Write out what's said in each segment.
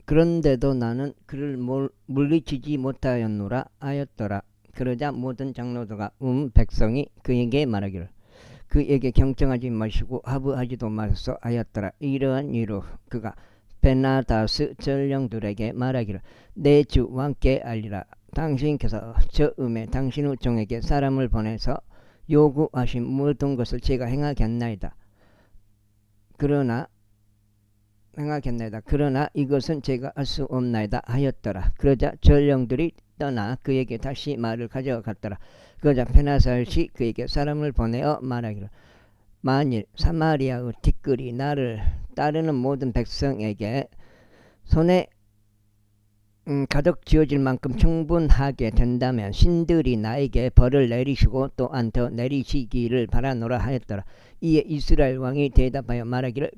그런데도 나는 그를 물리치지 못하였노라 하였더라. 그러자 모든 장로들과 백성이 그에게 말하기를 그에게 경청하지 마시고 하부하지도 마소서 하였더라. 이러한 이유로 그가 베나다스 전령들에게 말하기를 내 주 왕께 알리라. 당신께서 저음에 당신의 종에게 사람을 보내서 요구하신 모든 것을 제가 행하겠나이다. 그러나 이것은 제가 알 수 없나이다 하였더라. 그러자 전령들이 떠나 그에게 다시 말을 가져갔더라. 그러자 베나살시 그에게 사람을 보내어 말하기를 만일 사마리아의 티끌이 나를 따르는 모든 백성에게 손에 가득 쥐어질 만큼 충분하게 된다면 신들이 나에게 벌을 내리시고 또한 더 내리시기를 바라노라 하였더라. 이에 이스라엘 왕이 대답하여 말하기를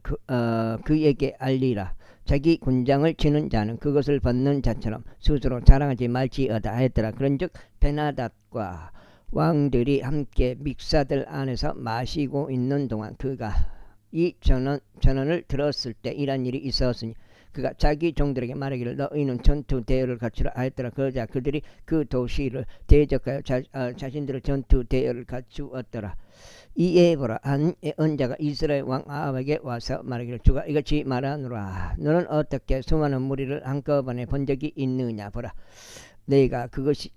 그에게 알리라. 자기 군장을 치는 자는 그것을 벗는 자처럼 스스로 자랑하지 말지어다 하였더라. 그런즉 베나닷과 왕들이 함께 믹사들 안에서 마시고 있는 동안 그가 이 전언을 들었을 때 이런 일이 있었으니 그가 자기 종들에게 말하기를 너희는 전투 대열을 갖추라 하였더라. 그러자 그들이 그 도시를 대적하여 자신들의 전투 대열을 갖추었더라. 이에 보라 한 언자가 이스라엘 왕 아합에게 와서 말하기를 주가 이같이 말하노라. 너는 어떻게 수많은 무리를 한꺼번에 본 적이 있느냐. 보라 네가 그것을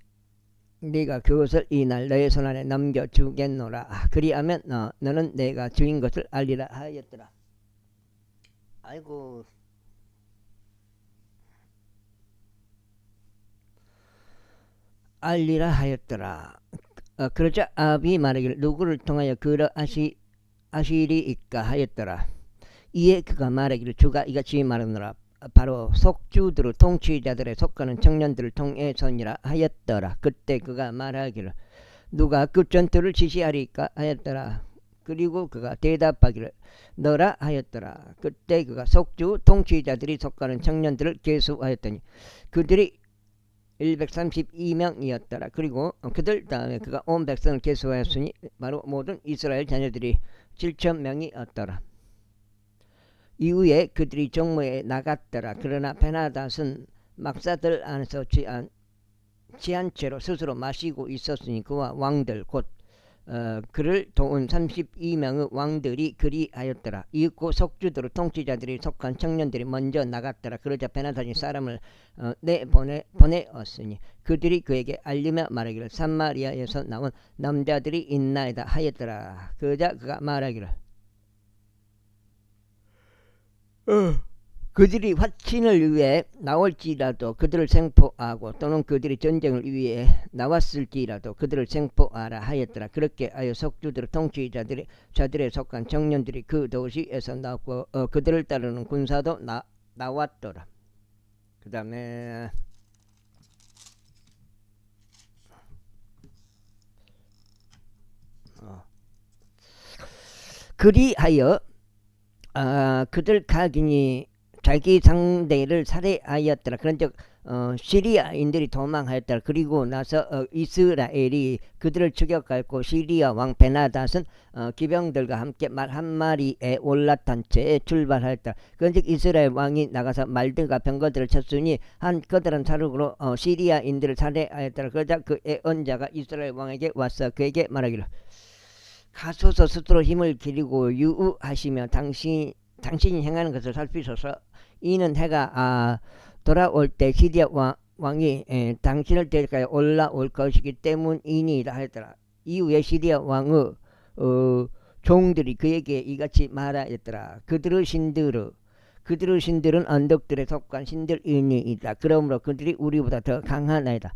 이날 너의 손안에 넘겨주겠노라. 그리하면 너는 내가 주인 것을 알리라 하였더라. 아이고 알리라 하였더라. 그러자 아합이 말하기를 누구를 통하여 그러하시리이까 하였더라. 이에 그가 말하기를 주가 이같이 말하노라. 바로 속주들의 통치자들에 속하는 청년들을 통해서니라 하였더라. 그때 그가 말하기를 누가 그 전투를 지시하리까 하였더라. 그리고 그가 대답하기를 너라 하였더라. 그때 그가 속주 통치자들이 속하는 청년들을 계수하였더니 그들이 132명이었더라. 그리고 그들 다음에 그가 온 백성을 계수하였으니 바로 모든 이스라엘 자녀들이 7,000명이었더라. 이후에 그들이 정모에 나갔더라. 그러나 베나닷은 막사들 안에서 취한 채로 스스로 마시고 있었으니 그와 왕들 곧 그를 도운 32명의 왕들이 그리하였더라. 이윽고 속주들 통치자들이 속한 청년들이 먼저 나갔더라. 그러자 베나닷이 사람을 보내었으니 그들이 그에게 알리며 말하기를 사마리아에서 나온 남자들이 있나이다 하였더라. 그러자 그가 말하기를 그들이 화친을 위해 나올지라도 그들을 생포하고 또는 그들이 전쟁을 위해 나왔을지라도 그들을 생포하라 하였더라. 그렇게 하여 속주들 통치자들의 속한 청년들이 그 도시에서 나왔고 그들을 따르는 군사도 나왔더라. 그 다음에 그리하여 그들 각인이 자기 상대를 살해하였더라. 그런즉 시리아인들이 도망하였더라. 그리고 나서 이스라엘이 그들을 추격하였고 시리아 왕 베나닷은 기병들과 함께 말 한 마리에 올라탄 채 출발하였다. 그런즉 이스라엘 왕이 나가서 말들과 병거들을 쳤으니 한 커다란 사륙으로 시리아인들을 살해하였더라. 그러자 그 애언자가 이스라엘 왕에게 와서 그에게 말하기를 가소서 스스로 힘을 기리고 유우하시며 당신이 행하는 것을 살피소서. 이는 해가 돌아올 때 시리아 왕이 당신을 대적하여 올라올 것이기 때문이니라 하였더라. 이후에 시리아 왕의 종들이 그에게 이같이 말하였더라. 그들의 신들은 언덕들에 속한 신들이니이다. 그러므로 그들이 우리보다 더 강하나이다.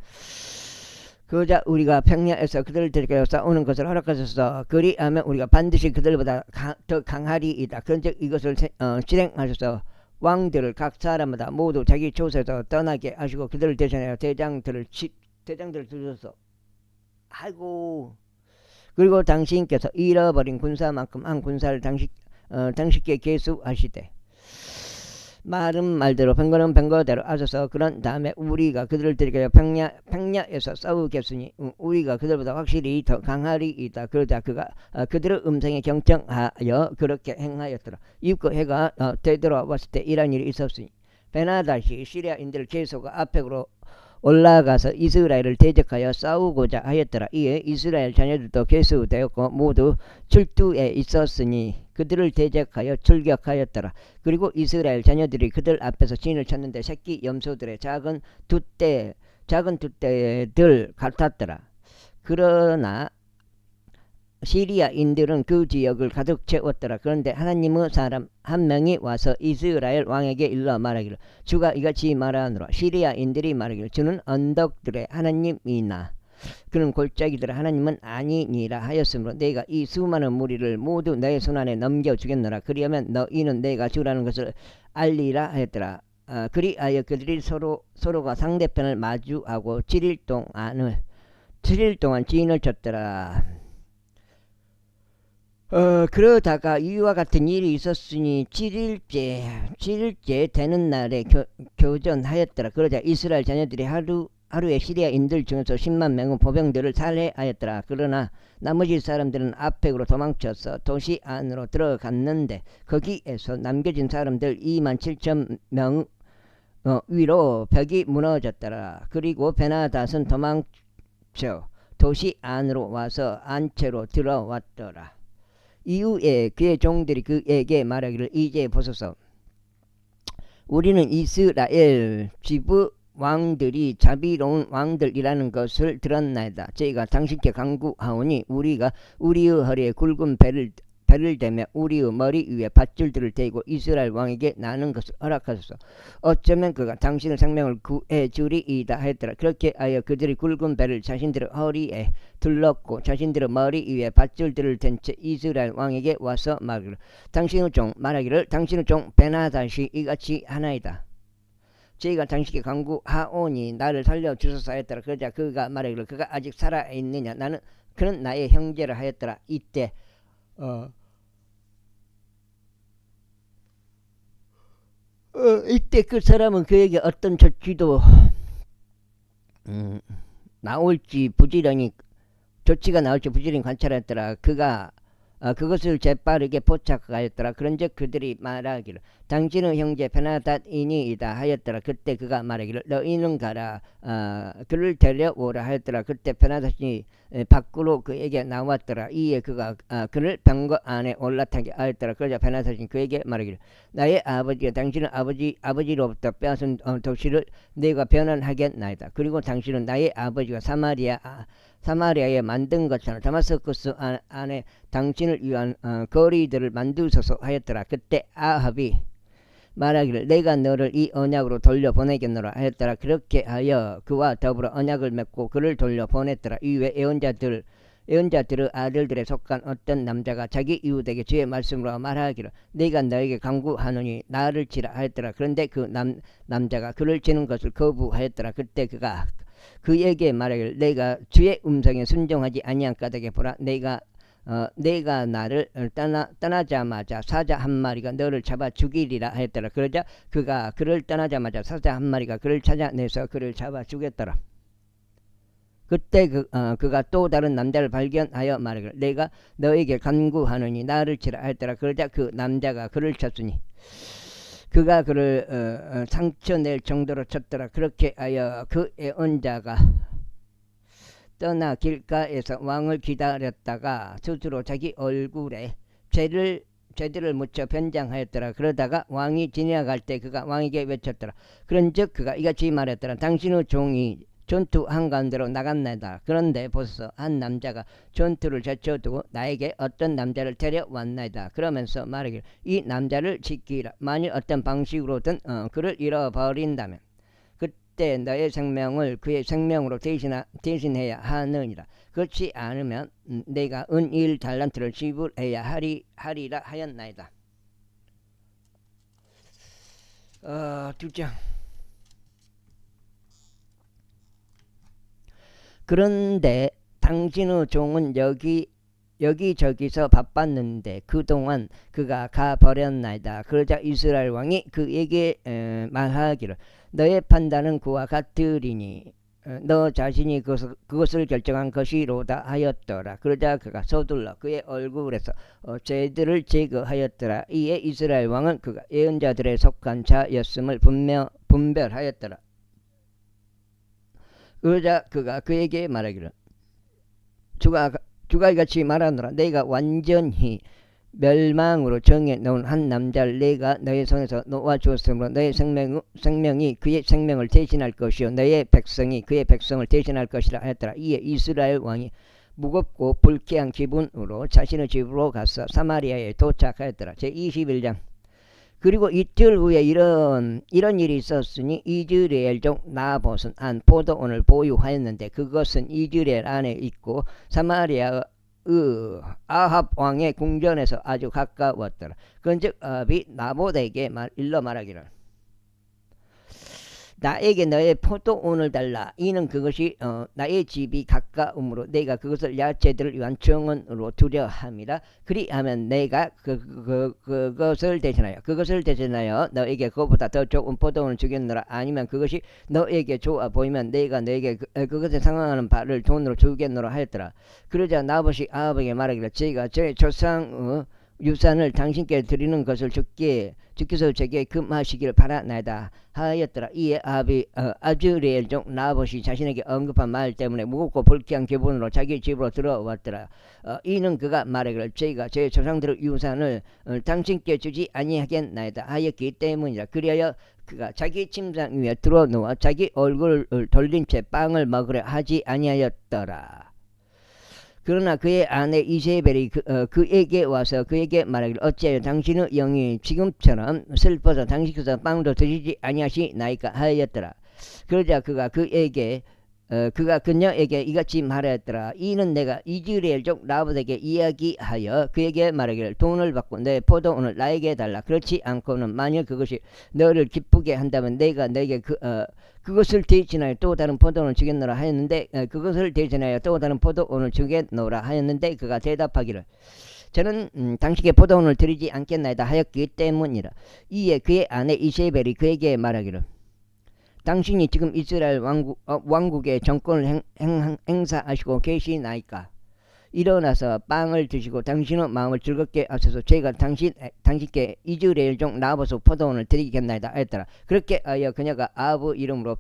그러자 우리가 평야에서 그들을 대적하여 싸우는 것을 허락하소서. 그리하면 우리가 반드시 그들보다 더 강하리이다. 그런즉 이것을 실행하셔서 왕들을 각 사람마다 모두 자기 조세에서 떠나게 하시고 그들을 대신하여 대장들을 두셔서 아이고 그리고 당신께서 잃어버린 군사만큼 한 군사를 당신께 계수하시되 말은 말대로 뱅거는 뱅거대로 하셔서 그런 다음에 우리가 그들을 데리고 평야에서 싸우겠으니 우리가 그들보다 확실히 더 강하리이다. 그러자 그가 그들의 음성에 경청하여 그렇게 행하였더라. 이윽고 해가 되돌아왔을 때 이런 일이 있었으니 베나다시 시리아인들을 계속 앞으로 올라가서 이스라엘을 대적하여 싸우고자 하였더라. 이에 이스라엘 자녀들도 계수되었고 모두 출두에 있었으니 그들을 대적하여 출격하였더라. 그리고 이스라엘 자녀들이 그들 앞에서 진을 쳤는데 새끼 염소들의 작은 두떼들 같았더라. 그러나 시리아인들은 그 지역을 가득 채웠더라. 그런데 하나님의 사람 한 명이 와서 이스라엘 왕에게 일러 말하기를 주가 이같이 말하노라. 시리아인들이 말하기를 주는 언덕들의 하나님이나 그는 골짜기들의 하나님은 아니니라 하였으므로 내가 이 수많은 무리를 모두 내 손안에 넘겨주겠노라. 그리하면 너희는 내가 주라는 것을 알리라 하였더라. 그리하여 그들이 서로가 상대편을 마주하고 7일 동안 진을 쳤더라. 그러다가 이와 같은 일이 있었으니 7일째 되는 날에 교전하였더라. 그러자 이스라엘 자녀들이 하루에 시리아인들 중에서 10만 명의 보병들을 살해하였더라. 그러나 나머지 사람들은 앞백으로 도망쳐서 도시 안으로 들어갔는데 거기에서 남겨진 사람들 2만 7천 명 위로 벽이 무너졌더라. 그리고 베나닷은 도망쳐 도시 안으로 와서 안채로 들어왔더라. 이후에 그의 종들이 그에게 말하기를 이제 보소서 우리는 이스라엘 지부 왕들이 자비로운 왕들이라는 것을 들었나이다. 저희가 당신께 간구하오니 우리가 우리의 허리에 굵은 배를 대며 우리의 머리 위에 밧줄들을 대고 이스라엘 왕에게 나는 것을 허락하소서. 어쩌면 그가 당신의 생명을 구해주리이다 하였더라. 그렇게 하여 그들이 굵은 배를 자신들의 허리에 둘렀고 자신들의 머리 위에 밧줄들을 댄 채 이스라엘 왕에게 와서 말하기를 당신의 종 베나닷이 이같이 하나이다. 저희가 당신께 간구하오니 나를 살려주소서 하였더라. 그러자 그가 말하기를 그가 아직 살아있느냐. 그는 나의 형제라 하였더라. 이때 그 사람은 그에게 어떤 조치도 나올지 부지런히 조치가 나올지 부지런히 관찰했더라. 그가 그것을 재빠르게 포착하였더라. 그런즉 그들이 말하기를 당신의 형제 베나닷이니이다 하였더라. 그때 그가 말하기를 너희는 가라 그를 데려오라 하였더라. 그때 베나닷이 밖으로 그에게 나왔더라. 이에 그가 그를 병거 안에 올라타게 하였더라. 그러자 베나닷이 그에게 말하기를 나의 아버지가 당신의 아버지로부터 빼앗은 도시를 내가 변환하겠나이다. 그리고 당신은 나의 아버지가 사마리아에 만든 것처럼 다마스커스 안에 당신을 위한 거리들을 만드소서 하였더라. 그때 아합이 말하기를 내가 너를 이 언약으로 돌려보내겠노라 하였더라. 그렇게 하여 그와 더불어 언약을 맺고 그를 돌려보냈더라. 이후에 예언자들의 아들들에 속한 어떤 남자가 자기 이웃에게 주의 말씀으로 말하기를 내가 너에게 간구하노니 나를 치라 하였더라. 그런데 그 남자가 그를 치는 것을 거부하였더라. 그때 그가 그에게 말하기를 내가 주의 음성에 순종하지 아니한 까닭에 보라 내가 나를 떠나자마자 사자 한 마리가 너를 잡아 죽이리라 하였더라. 그러자 그가 그를 떠나자마자 사자 한 마리가 그를 찾아내서 그를 잡아 죽였더라. 그때 그가 또 다른 남자를 발견하여 말하기를 내가 너에게 간구하노니 나를 치라 하였더라. 그러자 그 남자가 그를 쳤으니 그가 그를 상처낼 정도로 쳤더라. 그렇게 하여 그 예언자가 떠나 길가에서 왕을 기다렸다가 스스로 자기 얼굴에 죄들을 묻혀 변장하였더라. 그러다가 왕이 지나갈 때 그가 왕에게 외쳤더라. 그런즉 그가 이같이 말했더라. 당신의 종이 전투 한가운데로 나갔나이다. 그런데 보소서 한 남자가 전투를 제쳐두고 나에게 어떤 남자를 데려왔나이다. 그러면서 말하기를 이 남자를 지키라. 만일 어떤 방식으로든 그를 잃어버린다면 그때 너의 생명을 그의 생명으로 대신해야 하느니라. 그렇지 않으면 내가 은 1달란트를 지불해야 하리라 하였나이다. 2장. 그런데 당신의 종은 여기 여기저기서 바빴는데 그동안 그가 가버렸나이다. 그러자 이스라엘 왕이 그에게 말하기를 너의 판단은 그와 같으리니 너 자신이 그것을 결정한 것이로다 하였더라. 그러자 그가 서둘러 그의 얼굴에서 죄들을 제거하였더라. 이에 이스라엘 왕은 그가 예언자들에 속한 자였음을 분별하였더라. 그러자 그가 그에게 말하기를 주가 이같이 말하노라. 내가 완전히 멸망으로 정해 놓은 한 남자를 내가 너의 손에서 놓아주었으므로 너의 생명이 그의 생명을 대신할 것이요 너의 백성이 그의 백성을 대신할 것이라 하였더라. 이에 이스라엘 왕이 무겁고 불쾌한 기분으로 자신의 집으로 가서 사마리아에 도착하였더라. 제21장. 그리고 이틀 후에 이런 일이 있었으니 이즈레엘 종 나봇은 한 포도원을 보유하였는데 그것은 이즈레엘 안에 있고 사마리아 아합 왕의 궁전에서 아주 가까웠더라. 그런즉 아합이 나봇에게 일러 말하기를 나에게 너의 포도원을 달라. 이는 그것이 나의 집이 가까우므로 내가 그것을 야채들을 위한 정원으로 두려 함이라. 그리하면 내가 그것을 대신하여 너에게 그것보다 더 좋은 포도원을 주겠노라. 아니면 그것이 너에게 좋아 보이면 내가 너에게 그것에 상응하는 바를 돈으로 주겠노라 하였더라. 그러자 나봇이 아합에게 말하기를 제가 제 조상 유산을 당신께 드리는 것을 주께서 제게 금하시기를 바라나이다 하였더라. 이에 아합이 아즈레엘 종 나봇이 자신에게 언급한 말 때문에 무겁고 불쾌한 기분으로 자기 집으로 들어왔더라. 이는 그가 말하기를 제가 제 조상들의 유산을 당신께 주지 아니하겠나이다 하였기 때문이라. 그리하여 그가 자기 침상 위에 들어누워 자기 얼굴을 돌린 채 빵을 먹으려 하지 아니하였더라. 그러나 그의 아내 이세벨이 그에게 와서 그에게 말하기를 어찌하여 당신의 영이 지금처럼 슬퍼서 당신께서 빵도 드시지 아니하시나이까 하였더라. 그러자 그가 그녀에게 이같이 말하였더라. 이는 내가 이즈레엘 종 나봇에게 이야기하여 그에게 말하기를 돈을 받고 내 포도원을 나에게 달라. 그렇지 않고는 만일 그것이 너를 기쁘게 한다면 내가 너에게 그것을 대신하여 또 다른 포도원을 주겠노라 하였는데 그가 대답하기를 저는 당신께 포도원을 드리지 않겠나이다 하였기 때문이라. 이에 그의 아내 이세벨이 그에게 말하기를 당신이 지금 이스라엘 왕국의 정권을 행사하시고 계시나이까? 일어나서 빵을 드시고 당신의 마음을 즐겁게 하소서. 제가 당신께 이즈레엘 종 나봇의 포도원을 드리겠나이다 하였더라. 그렇게 하여 그녀가 아합 이름으로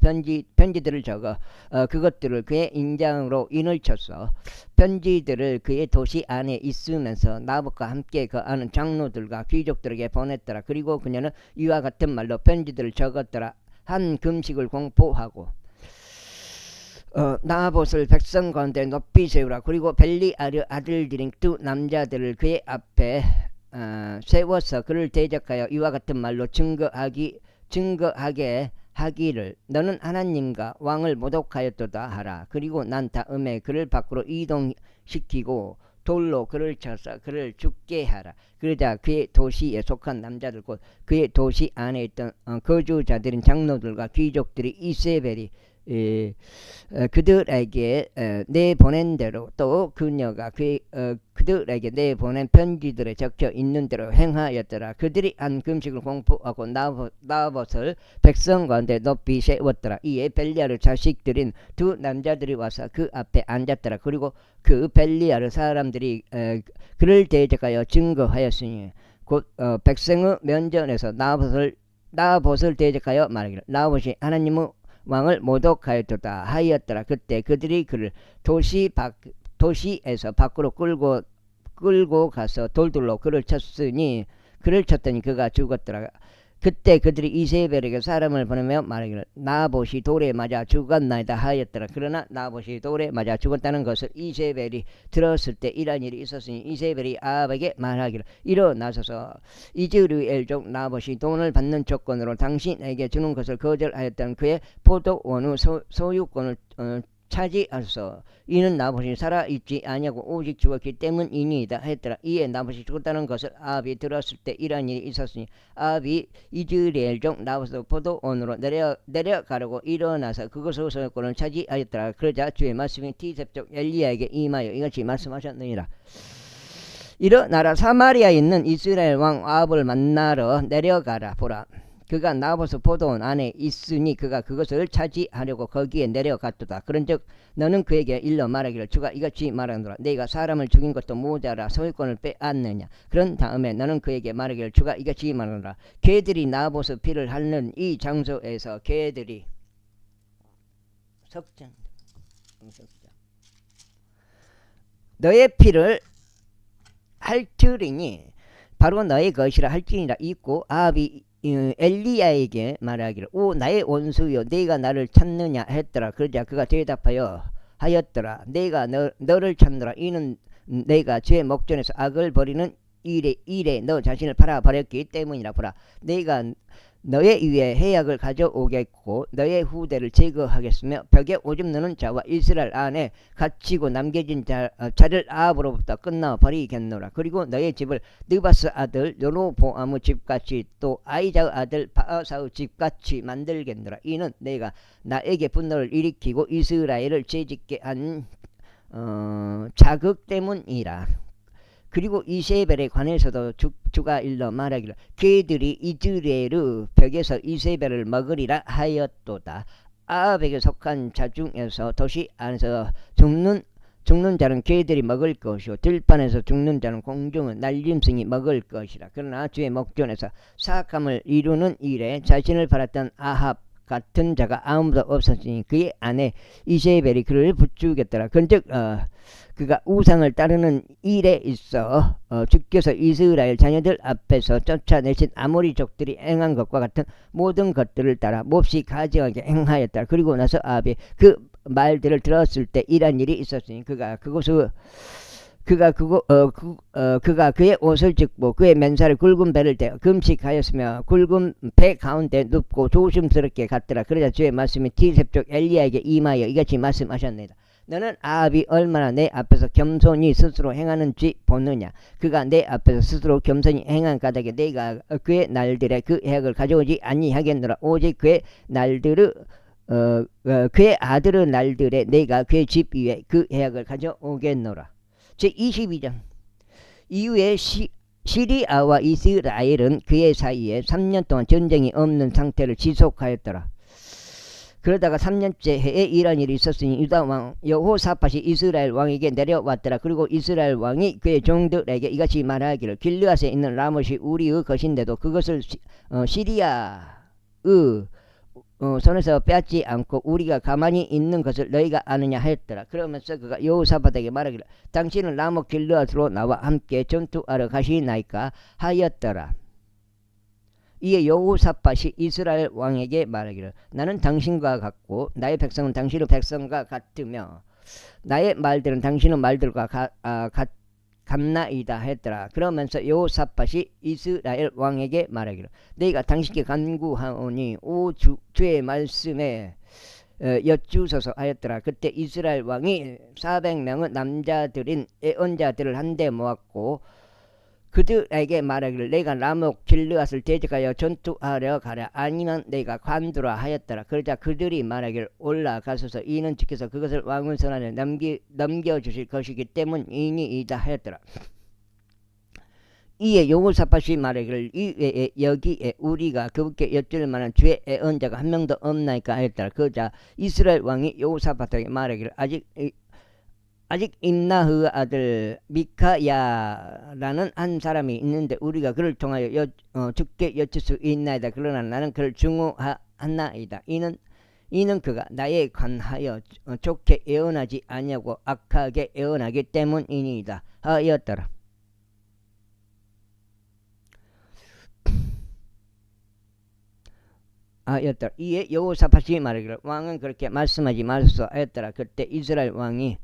편지들을 적어 그것들을 그의 인장으로 인을 쳤어. 편지들을 그의 도시 안에 있으면서 나봇과 함께 거하는 장로들과 귀족들에게 보냈더라. 그리고 그녀는 이와 같은 말로 편지들을 적었더라. 한 금식을 공포하고 나봇을 백성 가운데 높이 세우라. 그리고 벨리아르 아들들인 두 남자들을 그의 앞에 세워서 그를 대적하여 이와 같은 말로 증거하게 하기를 너는 하나님과 왕을 모독하였도다 하라. 그리고 난 다음에 그를 밖으로 이동시키고 돌로 그를 쳐서 그를 죽게 하라. 그러자 그의 도시에 속한 남자들 곧 그의 도시 안에 있던 거주자들인 장로들과 귀족들이 이세벨이 그들에게 내보낸 대로 또 그녀가 그들에게 내보낸 편지들에 적혀 있는 대로 행하였더라. 그들이 한 금식을 공포하고 나봇을 백성 가운데 높이 세웠더라. 이에 벨리아르 자식들인 두 남자들이 와서 그 앞에 앉았더라. 그리고 그 벨리아르 사람들이 그를 대적하여 증거하였으니 곧 백성의 면전에서 나봇을 대적하여 말하기를 나봇이 하나님의 왕을 모독하였도다 하였더라. 그때 그들이 그를 도시에서 밖으로 끌고 가서 돌들로 그를 쳤더니 그가 죽었더라. 그때 그들이 이세벨에게 사람을 보내며 말하기를 나봇이 돌에 맞아 죽었나이다 하였더라. 그러나 나봇이 돌에 맞아 죽었다는 것을 이세벨이 들었을 때 이런 일이 있었으니 이세벨이 아합에게 말하기를 일어나소서 이즈르엘 종 나봇이 돈을 받는 조건으로 당신에게 주는 것을 거절하였던 그의 포도원의 소유권을 차지하소서. 이는 나봇이 살아있지 아니하고 오직 죽었기 때문이니이다 했더라. 이에 나봇이 죽었다는 것을 아합이 들었을 때 이런 일이 있었으니 아합이 이즈레엘 종 나봇의 포도원으로 내려가려고 일어나서 그것의 소유권을 차지하였더라. 그러자 주의 말씀이 디셉 종 엘리야에게 임하여 이같이 말씀하셨느니라. 일어나라 사마리아에 있는 이스라엘 왕 아합을 만나러 내려가라. 보라, 그가 나보스 포도원 안에 있으니 그가 그것을 차지하려고 거기에 내려갔도다. 그런즉 너는 그에게 일러 말하기를 주가 이같이 말하노라. 내가 사람을 죽인 것도 모자라 소유권을 빼앗느냐. 그런 다음에 너는 그에게 말하기를 주가 이같이 말하노라. 개들이 나보스 피를 핥는 이 장소에서 개들이 석장 너의 피를 핥으리니 바로 너의 것이라 할지니라. 있고 아합이 엘리야에게 말하기를 오 나의 원수여 네가 나를 찾느냐 했더라. 그러자 그가 대답하여 하였더라. 내가 너를 찾노라. 이는 내가 죄 목전에서 악을 벌이는 일에 너 자신을 팔아버렸기 때문이라. 보라, 내가 너의 위에 해악을 가져오겠고 너의 후대를 제거하겠으며 벽에 오줌 누는 자와 이스라엘 안에 갇히고 남겨진 자를 아합으로부터 끝나버리겠노라. 그리고 너의 집을 느바스 아들 여로보암의 집같이 또 아이자의 아들 바아사의 집같이 만들겠노라. 이는 내가 나에게 분노를 일으키고 이스라엘을 죄짓게 한 자극 때문이라. 그리고 이세벨에 관해서도 주가 일러 말하기를 그들이 이즈레의 벽에서 이세벨을 먹으리라 하였도다. 아합에게 속한 자 중에서 도시 안에서 죽는 자는 개들이 먹을 것이요 들판에서 죽는 자는 공중의 날짐승이 먹을 것이라. 그러나 주의 목전에서 사악함을 이루는 일에 자신을 팔았던 아합 같은 자가 아무도 없었으니 그의 아내 이세벨이 그를 부추겼더라. 그런즉 그가 우상을 따르는 일에 있어 주께서 이스라엘 자녀들 앞에서 쫓아내신 아모리족들이 행한 것과 같은 모든 것들을 따라 몹시 가증하게 행하였다. 그리고 나서 아합이 그 말들을 들었을 때 이런 일이 있었으니 그가 그의 옷을 찢고 그의 맨살을 굵은 배를 떼어 금식하였으며 굵은 배 가운데 눕고 조심스럽게 갔더라. 그러자 주의 말씀이 티셉족 엘리야에게 임하여 이같이 말씀하셨나이다. 너는 아합이 얼마나 내 앞에서 겸손히 스스로 행하는지 보느냐. 그가 내 앞에서 스스로 겸손히 행한 까닭에 내가 그의 날들에 그 해악을 가져오지 아니하겠노라. 오직 그의 아들의 날들에 내가 그의 집 위에 그 해악을 가져오겠노라. 제22장 이후에 시리아와 이스라엘은 그의 사이에 3년 동안 전쟁이 없는 상태를 지속하였더라. 그러다가 3년째 해에 이런 일이 있었으니 유다 왕 여호사밧이 이스라엘 왕에게 내려왔더라. 그리고 이스라엘 왕이 그의 종들에게 이같이 말하기를 길르앗에 있는 라못이 우리의 것인데도 그것을 시리아의 손에서 빼앗지 않고 우리가 가만히 있는 것을 너희가 아느냐 하였더라. 그러면서 그가 여호사밧에게 말하기를 당신은 라못 길르앗으로 나와 함께 전투하러 가시나이까 하였더라. 이에 여호사밧이 이스라엘 왕에게 말하기를 나는 당신과 같고 나의 백성은 당신의 백성과 같으며 나의 말들은 당신의 말들과 같나이다 했더라. 그러면서 여호사밧이 이스라엘 왕에게 말하기를 내가 당신께 간구하오니 오 주의 말씀에 여쭈소서 하였더라. 그때 이스라엘 왕이 400명의 남자들인 애언자들을 한데 모았고 그들에게 말하기를 내가 라못 길르앗을 대적하여 전투하려 가랴 아니면 내가 관두라 하였더라. 그러자 그들이 말하기를 올라가소서 이는 주께서 그것을 왕의 손안에 넘겨주실 것이기 때문이니이다 하였더라. 이에 여호사밧이 말하기를 이외에 여기에 우리가 그분께 여쭐 만한 주의 애언자가 한 명도 없나이까 하였더라. 그러자 이스라엘 왕이 여호사밧에게 말하기를 아직 임나흐의 아들 미카야라는 한 사람이 있는데 우리가 그를 통하여 주께 여쭐 수 있나이다. 그러나 나는 그를 증오하나이다. 이는 그가 나에 관하여 좋게 애언하지 아니하고 악하게 애언하기 때문이니이다 하였더라. 이에 여호사밧이 말하기를 왕은 그렇게 말씀하지 마소서 하였더라. 그때 이스라엘 왕이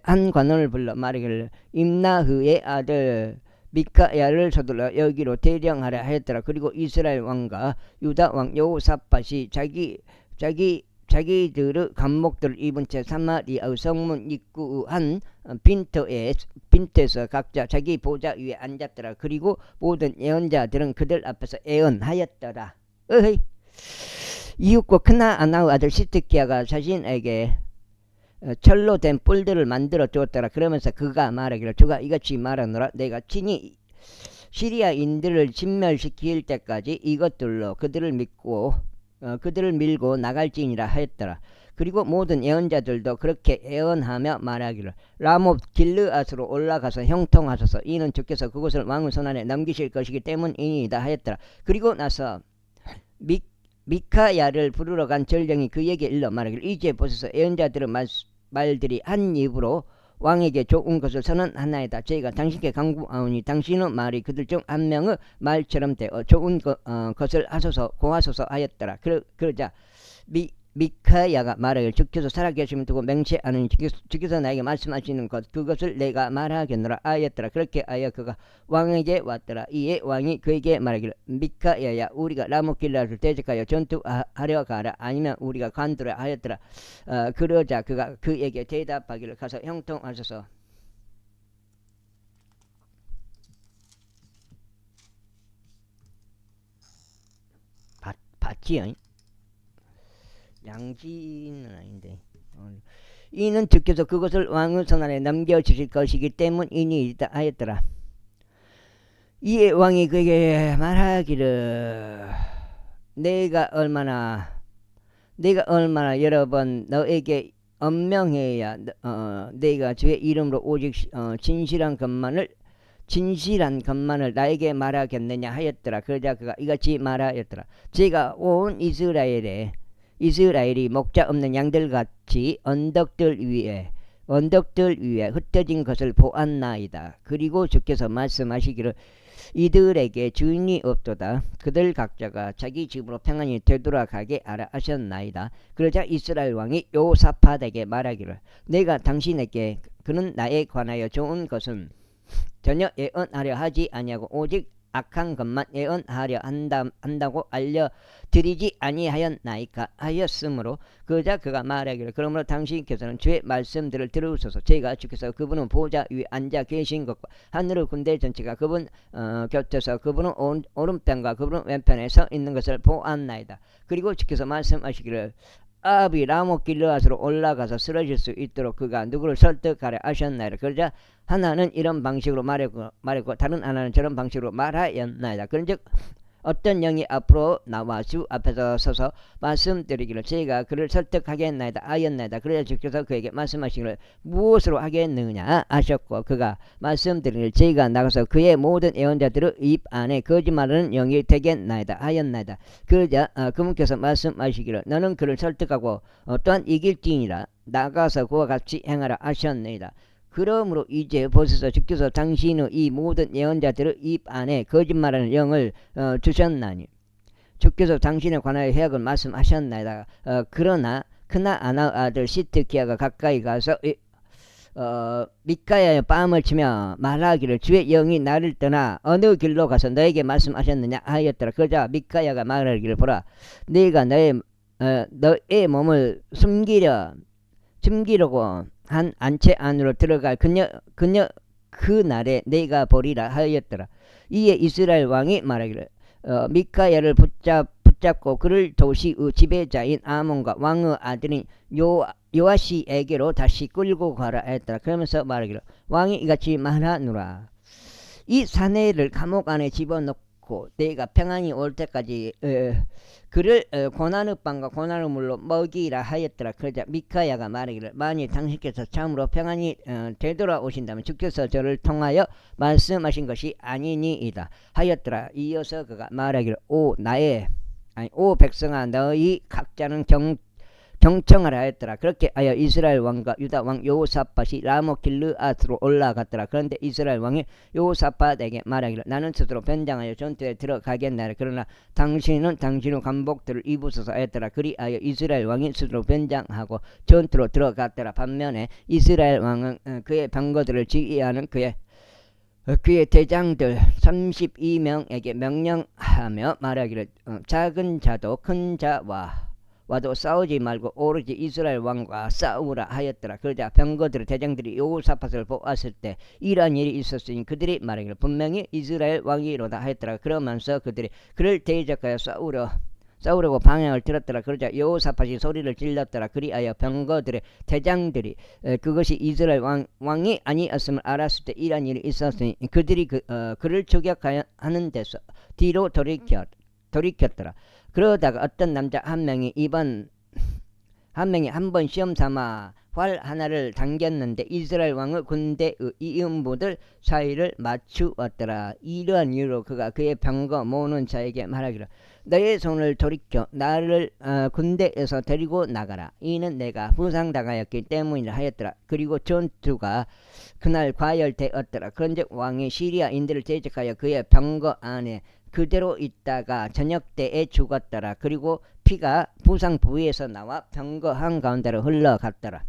한 관원을 불러 말하기를 임나흐의 아들 미카야를 서둘러 여기로 대령하라 하였더라. 그리고 이스라엘 왕과 유다 왕 여호사밧이 자기들의 감목들을 입은 채 사마리아의 성문 입구 한 빈터에서 각자 자기 보좌 위에 앉았더라. 그리고 모든 예언자들은 그들 앞에서 예언하였더라. 이웃과 크나아나의 아들 시드기야가 자신에게 철로 된 뿔들을 만들어 주었더라. 그러면서 그가 말하기를 주가 이같이 말하노라. 내가 친히 시리아인들을 진멸시킬 때까지 이것들로 그들을 믿고 그들을 밀고 나갈지니라 하였더라. 그리고 모든 예언자들도 그렇게 예언하며 말하기를 라못 길르앗으로 올라가서 형통하소서. 이는 주께서 그곳을 왕의 손안에 넘기실 것이기 때문이니이다 하였더라. 그리고 나서 미카야를 부르러 간 전령이 그에게 일러 말하기를 이제 보소서. 예언자들의 말들이 한 입으로 왕에게 좋은 것을 선언하나이다. 저희가 당신께 간구하오니 당신의 말이 그들 중 한 명의 말처럼 되어 좋은 것을 하소서 고하소서 하였더라. 그러자 미카야가 말하기를 주께서 살아계심을 두고 맹세하느니 주께서 나에게 말씀하시는 것 그것을 내가 말하겠노라 하였더라. 그렇게 하여 그가 왕에게 왔더라. 이에 왕이 그에게 말하기를 미카야야 우리가 라못길라를 대적하여 전투하려 가라 아니면 우리가 관두라 하였더라. 그러자 그가 그에게 대답하기를 가서 형통하소서. 봤지요? 양지는 아닌데 이는 주께서 그것을 왕의 손안에 넘겨주실 것이기 때문이니이다 하였더라. 이에 왕이 그에게 말하기를 내가 얼마나 여러 번 너에게 엄명해야 내가 주의 이름으로 오직 진실한 것만을 나에게 말하겠느냐 하였더라. 그러자 그가 이같이 말하였더라. 제가 온 이스라엘이 목자 없는 양들같이 언덕들 위에 흩어진 것을 보았나이다. 그리고 주께서 말씀하시기를 이들에게 주인이 없도다. 그들 각자가 자기 집으로 평안히 되돌아가게 하라 하셨나이다. 그러자 이스라엘 왕이 요사밧에게 말하기를 내가 당신에게 그는 나에 관하여 좋은 것은 전혀 예언하려 하지 아니하고 오직 악한 것만 예언하려 한다고 알려드리지 아니하였나이까 하였으므로 그자 그가 말하기를 그러므로 당신께서는 주의 말씀들을 들으소서. 제가 주께서 그분은 보좌 위에 앉아 계신 것과 하늘의 군대 전체가 그분 곁에서 그분은 오른편과 그분은 왼편에 서 있는 것을 보았나이다. 그리고 주께서 말씀하시기를 아합이 라못 길르앗으로 올라가서 쓰러질 수 있도록 그가 누구를 설득하려 하셨나이다. 그러자 하나는 이런 방식으로 말했고 다른 하나는 저런 방식으로 말하였나이다. 그런즉 어떤 영이 앞으로 나와 주 앞에서 서서 말씀드리기를 제가 그를 설득하겠나이다 하였나이다. 그러자 주께서 그에게 말씀하시기를 무엇으로 하겠느냐 하셨고 그가 말씀드리기를 제가 나가서 그의 모든 예언자들의 입 안에 거짓말하는 영이 되겠나이다 하였나이다. 그러자 그분께서 말씀하시기를 너는 그를 설득하고 또한 이길지니라. 나가서 그와 같이 행하라 하셨나이다. 그러므로 이제 보소서 주께서 당신의 이 모든 예언자들의 입 안에 거짓말하는 영을 주셨나니 주께서 당신에 관하여 해악을 말씀하셨나이다. 그러나 크나아나 아들 시트기야가 가까이 가서 미카야의 뺨을 치며 말하기를 주의 영이 나를 떠나 어느 길로 가서 너에게 말씀하셨느냐 하였더라. 그러자 미카야가 말하기를 보라 네가 너의 몸을 숨기려고 한 안채 안으로 들어갈 그녀 그날에 내가 보리라 하였더라. 이에 이스라엘 왕이 말하기를 미카야를 붙잡고 그를 도시의 지배자인 아몬과 왕의 아들인 요아시에게로 다시 끌고 가라 했더라. 그러면서 말하기를 왕이 이같이 말하노라. 이 사내를 감옥 안에 집어넣고 내가 평안히 올 때까지 그를 고난의 빵과 고난의 물로 먹이라 하였더라. 그러자 미카야가 말하기를 만일 당신께서 참으로 평안히 되돌아오신다면 주께서 저를 통하여 말씀하신 것이 아니니이다 하였더라. 이어서 그가 말하기를 오 백성아 너희 각자는 경청하라 하였더라. 그렇게 하여 이스라엘 왕과 유다 왕 여호사밧이 라못 길르앗으로 올라갔더라. 그런데 이스라엘 왕이 여호사밧에게 말하기를 나는 스스로 변장하여 전투에 들어가겠나이다. 그러나 당신은 당신의 관복들을 입으소서 하였더라. 그리하여 이스라엘 왕이 스스로 변장하고 전투로 들어갔더라. 반면에 이스라엘 왕은 그의 병거들을 지휘하는 그의 대장들 32명에게 명령하며 말하기를 작은 자도 큰 자와도 싸우지 말고 오로지 이스라엘 왕과 싸우라 하였더라. 그러자 병거들의 대장들이 여호사밧을 보았을 때 이러한 일이 있었으니 그들이 말하기를 분명히 이스라엘 왕이로다 하였더라. 그러면서 그들이 그를 대적하여 싸우려 싸우려고 방향을 틀었더라. 그러자 여호사밧이 소리를 질렀더라. 그리하여 병거들의 대장들이 그것이 이스라엘 왕이 아니었음을 알았을 때 이런 일이 있었으니 그들이 그를 저격하는 데서 뒤로 돌이켰더라. 그러다가 어떤 남자 한 명이 한 번 시험 삼아 활 하나를 당겼는데 이스라엘 왕의 군대의 이음부들 사이를 맞추었더라. 이러한 이유로 그가 그의 병거 모으는 자에게 말하기를 너의 손을 돌이켜 나를 군대에서 데리고 나가라. 이는 내가 부상당하였기 때문이라 하였더라. 그리고 전투가 그날 과열되었더라. 그런즉 왕이 시리아인들을 대적하여 그의 병거 안에 그대로 있다가 저녁 때에 죽었더라. 그리고 피가 부상 부위에서 나와 병거 한가운데로 흘러갔더라.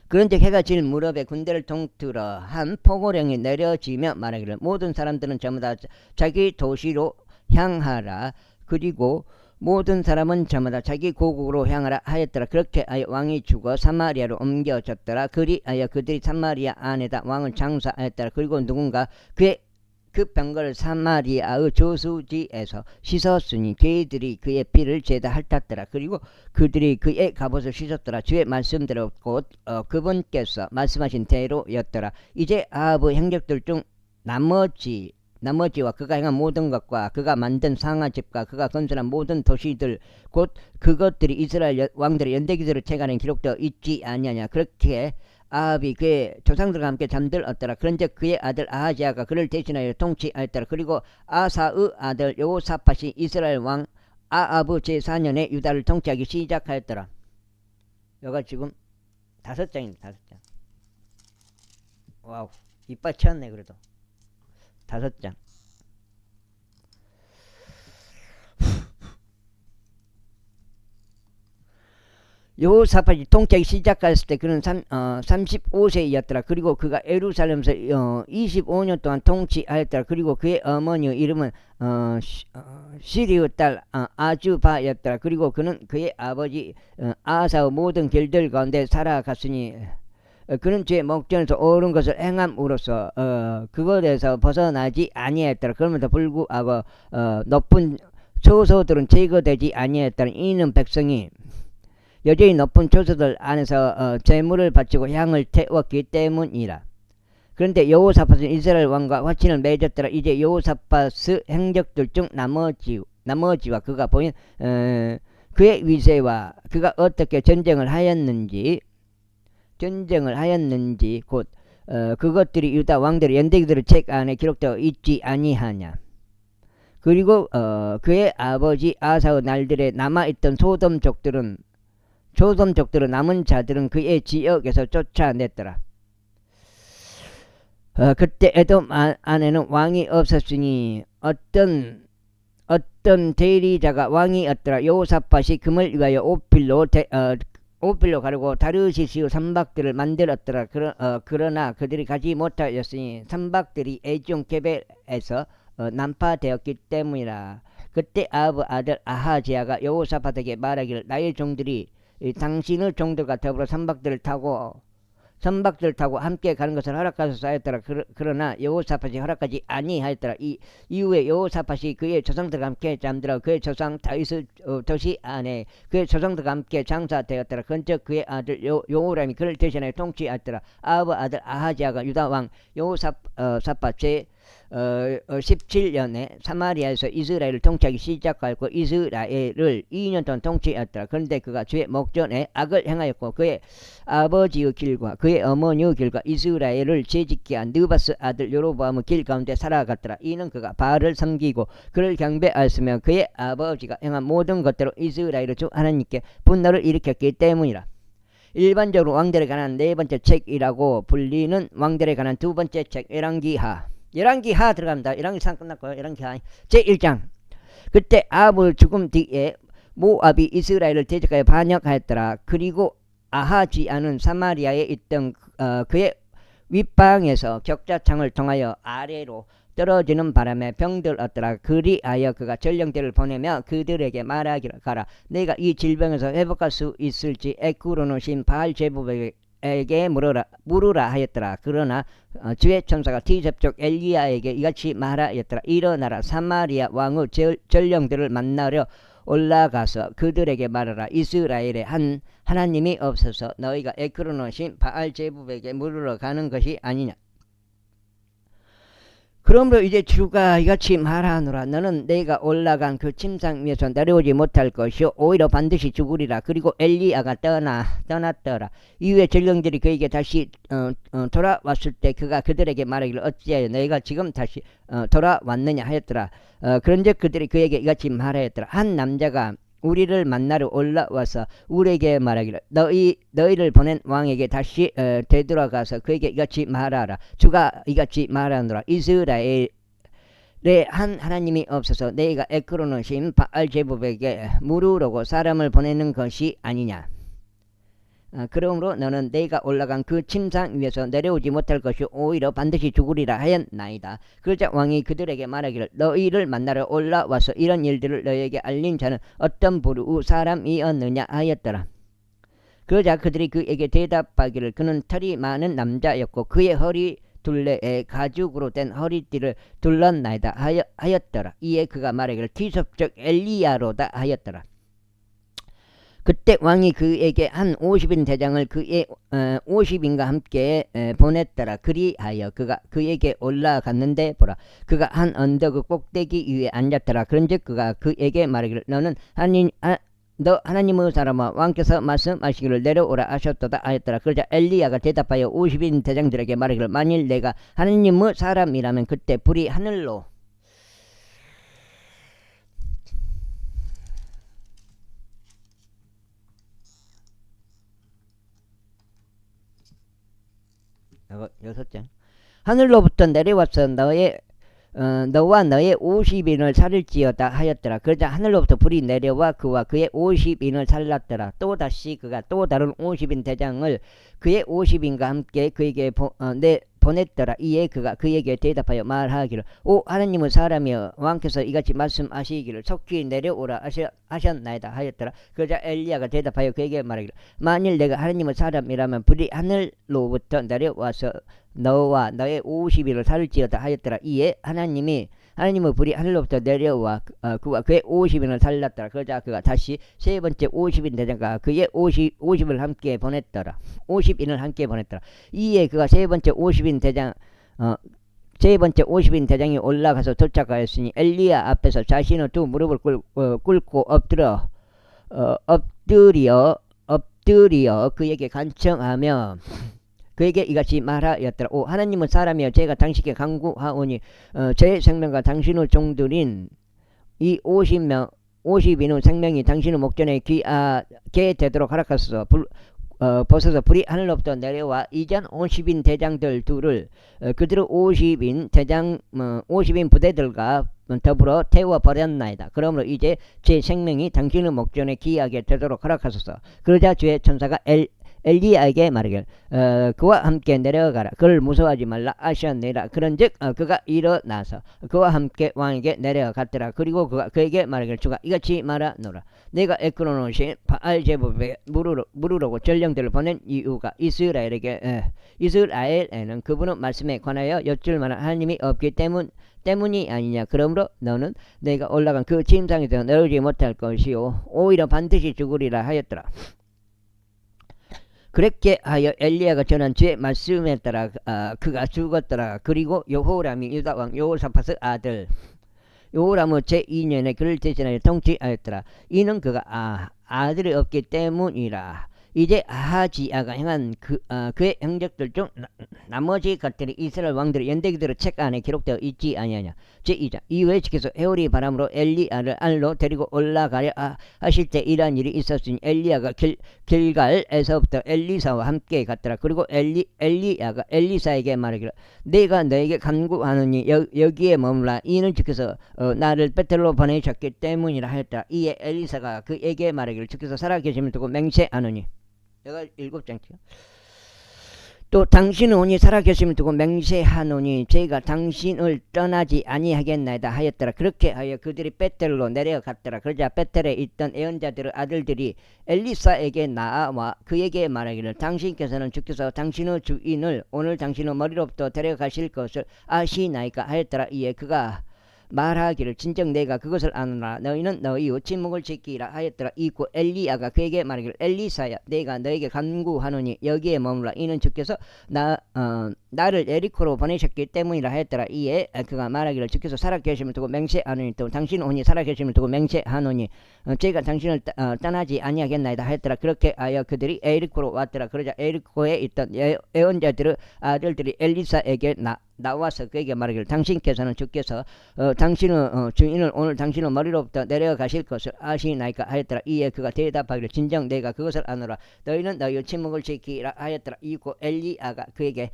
그런즉 해가 질 무렵에 군대를 통틀어 한 포고령이 내려지며 말하기를 모든 사람들은 전부 다 자기 도시로 향하라. 그리고 모든 사람은 저마다 자기 고국으로 향하라 하였더라. 그렇게 하여 왕이 죽어 사마리아로 옮겨졌더라. 그리하여 그들이 사마리아 안에다 왕을 장사하였더라. 그리고 누군가 그 병거를 사마리아의 저수지에서 씻었으니 그들이 그의 피를 죄다 핥았더라. 그리고 그들이 그의 갑옷을 씻었더라. 주의 말씀대로 곧 그분께서 말씀하신 대로였더라. 이제 아합의 행적들 중 나머지와 그가 행한 모든 것과 그가 만든 상아집과 그가 건설한 모든 도시들 곧 그것들이 이스라엘 왕들의 연대기들을 채가는 기록되어 있지 아니하냐. 그렇게 아합이 그의 조상들과 함께 잠들었더라. 그런즉 그의 아들 아하지야가 그를 대신하여 통치하였더라. 그리고 아사의 아들 여호사밧이 이스라엘 왕 아합의 제4년에 유다를 통치하기 시작하였더라. 여가 지금 5장입니다. 5장. 와우, 이빨 쳤네. 그래도 5장. 여호사밧이 통치하기 시작했을 때 그는 35세였더라. 그리고 그가 예루살렘에서 25년 동안 통치하였더라. 그리고 그의 어머니의 이름은 시리의 딸 아주바였더라. 그리고 그는 그의 아버지 아사의 모든 길들 가운데 살아갔으니 그는 죄의 목전에서 옳은 것을 행함으로써 그것에서 벗어나지 아니하였더라. 그러면서 불구하고 높은 초소들은 제거되지 아니하였더라. 이는 백성이 여전히 높은 초소들 안에서 제물을 바치고 향을 태웠기 때문이라. 그런데 여호사밧은 이스라엘 왕과 화친을 맺었더라. 이제 여호사밧의 행적들 중 나머지와 그가 보인 그의 위세와 그가 어떻게 전쟁을 하였는지 곧 그것들이 유다 왕들의 연대기들의 책 안에 기록되어 있지 아니하냐. 그리고 그의 아버지 아사의 날들에 남아있던 소돔족들은 남은 자들은 그의 지역에서 쫓아냈더라. 그때 에돔 안에는 왕이 없었으니 어떤 대리자가 왕이었더라. 여호사밧이 금을 위하여 오필로 가르고 다르시스의 산박들을 만들었더라. 그러나 그들이 가지 못하였으니 산박들이 에종 게벨에서 난파되었기 때문이라. 그때 아합의 아들 아하지야가 여호사밧에게 말하기를 나의 종들이 당신의 종들과 더불어 선박들을 타고 함께 가는 것을 허락하소서 하였더라. 그러나 여호사밧이 허락하지 아니하였더라. 이후에 여호사밧이 그의 조상들과 함께 잠들어 그의 조상 다윗의 도시 안에 그의 조상들과 함께 장사되었더라. 그런즉 그의 아들 여호람이 그를 대신하여 통치하였더라. 아합의 아들 아하지야가 유다 왕 여호사밧 제 17년에 사마리아에서 이스라엘을 통치하기 시작하였고 이스라엘을 2년 동안 통치하였더라. 그런데 그가 주의 목전에 악을 행하였고 그의 아버지의 길과 그의 어머니의 길과 이스라엘을 죄짓게 한 느바스 아들 여로보암의 길 가운데 살아갔더라. 이는 그가 바알을 섬기고 그를 경배하였으며 그의 아버지가 행한 모든 것대로 이스라엘의 주 하나님께 분노를 일으켰기 때문이라. 일반적으로 왕들에 관한 네 번째 책이라고 불리는 왕들에 관한 두 번째 책 열왕기하 들어갑니다. 열왕기상 끝났고요. 열왕기하 제1장. 그때 아합의 죽음 뒤에 모압이 이스라엘을 대적하여 반역하였더라. 그리고 아하지야는 사마리아에 있던 그의 윗방에서 격자창을 통하여 아래로 떨어지는 바람에 병들었더라. 그리하여 그가 전령대를 보내며 그들에게 말하기를 가라. 내가 이 질병에서 회복할 수 있을지 에크로노 신 바알 제부백에게 엘리야에게 물으라 하였더라. 그러나 주의 천사가 티접족 엘리야에게 이같이 말하였더라. 일어나라, 사마리아 왕의 전령들을 만나려 올라가서 그들에게 말하라. 이스라엘에 한 하나님이 없어서 너희가 에크로노 신 바알제부백에 물으러 가는 것이 아니냐. 그러므로 이제 주가 이같이 말하노라. 너는 내가 올라간 그 침상 위에서 내려오지 못할 것이요 오히려 반드시 죽으리라. 그리고 엘리야가 떠났더라. 이후에 전령들이 그에게 다시 돌아왔을 때 그가 그들에게 말하기를 어찌하여 너희가 지금 다시 돌아왔느냐 하였더라. 그런즉 그들이 그에게 이같이 말하였더라. 한 남자가 우리를 만나러 올라와서 우리에게 말하기를 너희를 보낸 왕에게 다시 되돌아가서 그에게 이같이 말하라. 주가 이같이 말하노라. 이스라엘에 한 하나님이 없어서 너희가 에크로노 신 바알제부백에 물으려고 사람을 보내는 것이 아니냐. 그러므로 너는 내가 올라간 그 침상 위에서 내려오지 못할 것이 오히려 반드시 죽으리라 하였나이다. 그러자 왕이 그들에게 말하기를 너희를 만나러 올라와서 이런 일들을 너희에게 알린 자는 어떤 부류 사람이었느냐 하였더라. 그러자 그들이 그에게 대답하기를 그는 털이 많은 남자였고 그의 허리 둘레에 가죽으로 된 허리띠를 둘렀나이다 하였더라. 이에 그가 말하기를 티섭적 엘리야로다 하였더라. 그때 왕이 그에게 한 50인 대장을 그의 50인과 함께 보냈더라. 그리하여 그가 그에게 올라갔는데 보라, 그가 한 언덕의 꼭대기 위에 앉았더라. 그런즉 그가 그에게 말하기를 너는 너 하나님의 사람아, 왕께서 말씀하시기를 내려오라 하셨도다 하였더라. 그러자 엘리야가 대답하여 50인 대장들에게 말하기를 만일 내가 하나님의 사람이라면 그때 불이 하늘로 여섯 장 하늘로부터 내려와서 너와 너의 50인을 살릴지어다 하였더라. 그러자 하늘로부터 불이 내려와 그와 그의 50인을 살랐더라. 또다시 그가 또 다른 50인 대장을 그의 50인과 함께 그에게 보냈더라. 이에 그가 그에게 대답하여 말하기를 오 하나님의 사람이여, 왕께서 이같이 말씀하시기를 속히 내려오라 하셨나이다 하였더라. 그러자 엘리야가 대답하여 그에게 말하기를 만일 내가 하나님의 사람이라면 불이 하늘로부터 내려와서 너와 너의 50인을 살릴지어다 하였더라. 이에 하나님의 불이 하늘로부터 내려와 그와 그의 50인을 살랐더라. 그러자 그가 다시 세 번째 50인 대장과 그의 50을 함께 보냈더라. 50인을 함께 보냈더라. 이에 그가 세 번째 50인 대장이 올라가서 도착하였으니 엘리야 앞에서 자신의 두 무릎을 꿇고 엎드려 그에게 간청하며 그에게 이같이 말하였더라. 오 하나님의 사람이여, 제가 당신께 간구하오니 제 생명과 당신의 종들인 이 50인의 생명이 당신의 목전에 귀하게 되도록 허락하소서. 벗어서 불이 하늘로부터 내려와 이전 50인 대장들 둘을 그들의 50인 부대들과 더불어 태워버렸나이다. 그러므로 이제 제 생명이 당신의 목전에 귀하게 되도록 허락하소서. 그러자 주의 천사가 엘리야에게 말하기를 그와 함께 내려가라. 그를 무서워하지 말라 하셨느니라. 그런즉 그가 일어나서 그와 함께 왕에게 내려갔더라. 그리고 그가 그에게 말하기를 주가 이같이 말하노라. 내가 에크로노 신 바알제부백에 물으려고 전령들을 보낸 이유가 이스라엘에는 그분의 말씀에 관하여 여쭐 만한 하나님이 없기 때문이 아니냐. 그러므로 너는 내가 올라간 그 침상에서 내려오지 못할 것이요 오히려 반드시 죽으리라 하였더라. 그렇게 하여 엘리야가 전한 주의 말씀에 따라 그가 죽었더라. 그리고 여호람이 유다왕 여호사밧의 아들 요람의 제2년에 그를 대신하여 통치하였더라. 이는 그가 아들이 없기 때문이라. 이제 아하지야가 행한 그의 행적들 중 나머지 것들이 이스라엘 왕들의 연대기대로 책 안에 기록되어 있지 아니하냐. 제2장 이후에 주께서 에올이 바람으로 엘리야를 알로 데리고 올라가려 하실 때 이러한 일이 있었으니 엘리야가 길갈에서부터 엘리사와 함께 갔더라. 그리고 엘리야가 엘리사에게 말하기를 내가 너에게 간구하노니 여기에 머물라. 이는 주께서 나를 베텔로 보내셨기 때문이라 하였더라. 이에 엘리사가 그에게 말하기를 주께서 살아계심을 두고 맹세하노니. 내가 7장 또 당신은 온히 살아계심을 두고 맹세하노니 저희가 당신을 떠나지 아니하겠나이다 하였더라. 그렇게 하여 그들이 베텔로 내려갔더라. 그러자 베텔에 있던 예언자들의 아들들이 엘리사에게 나와 그에게 말하기를 당신께서는 주께서 당신의 주인을 오늘 당신의 머리로부터 데려가실 것을 아시나이까 하였더라. 이에 그가 말하기를 진정 내가 그것을 아노라. 너희는 너희의 침묵을 지키라 하였더라. 이고 엘리야가 그에게 말하기를 엘리사야 내가 너에게 간구하노니 여기에 머물라. 이는 주께서 나를 에리코로 보내셨기 때문이라 하였더라. 이에 그가 말하기를 주께서 살아계심을 두고 맹세하노니 또 당신은 온히 살아계심을 두고 맹세하노니 제가 당신을 떠나지 아니하겠나이다 하였더라. 그렇게 하여 그들이 에리코로 왔더라. 그러자 에리코에 있던 예언자들의 아들들이 엘리사에게 나와서 그에게 말하기를 당신께서는 주께서 당신의 주인을 오늘 당신의 머리로부터 내려가실 것을 아시나이까 하였더라. 이에 그가 대답하기를 진정 내가 그것을 아노라. 너희는 너희의 침묵을 지키라 하였더라. 이고 엘리야가 그에게